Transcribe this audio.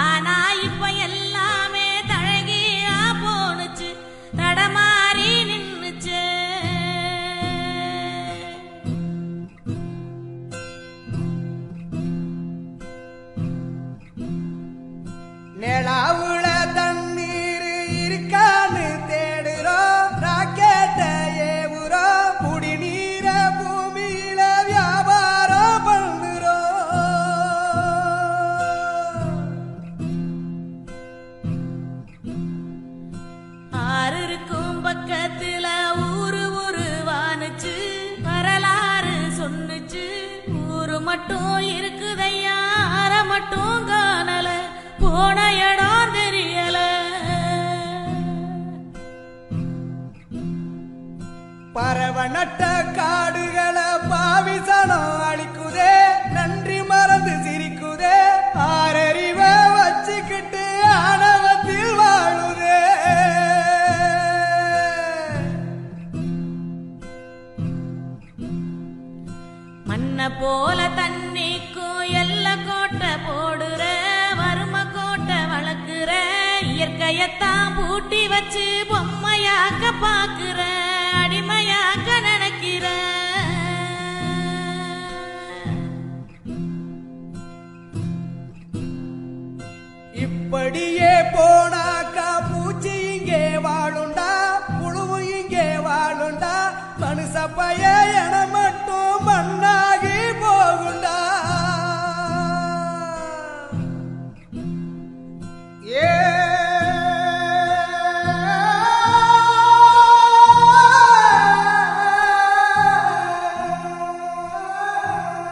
ஆனா இப்ப எல்லாமே தழகியா போனுச்சு, தடமாறி நின்னுச்சு. நிலாவுல தண்ணீர் இருக்கான்னு தேடுறோம், ராக்கெட்ட ஏவுறோம், குடிநீர பூமியில வியாபாரம் பண்ணுறோம். ஆறு இருக்கும் பக்கத்துல ஊரு வானுச்சு, வரலாறு சொன்னுச்சு. ஊரு மட்டும் இருக்குதையா, ஆற மட்டும் காணல, போன இடம் தெரியல. பறவ நட்ட காடுகளை பாவிசனம் அழிக்குதே, நன்றி மறந்து சிரிக்குதே, ஆறறிவ வச்சுக்கிட்டு ஆணவத்தில் வாழுதே. மண்ண போல தண்ணிக்கும் எல்ல கோட்டை போடுற, வறும கோட்டை வளர்க்குற, இயற்கையத்தான் பூட்டி வச்சு பொம்மையாக்க பாக்குற, அடிமையாக்க நினைக்கிற. இப்படியே போனாக்கா பூச்சி இங்கே வாழுண்டா, புழுவு இங்கே வாழுண்டா, மனுஷ பய எனம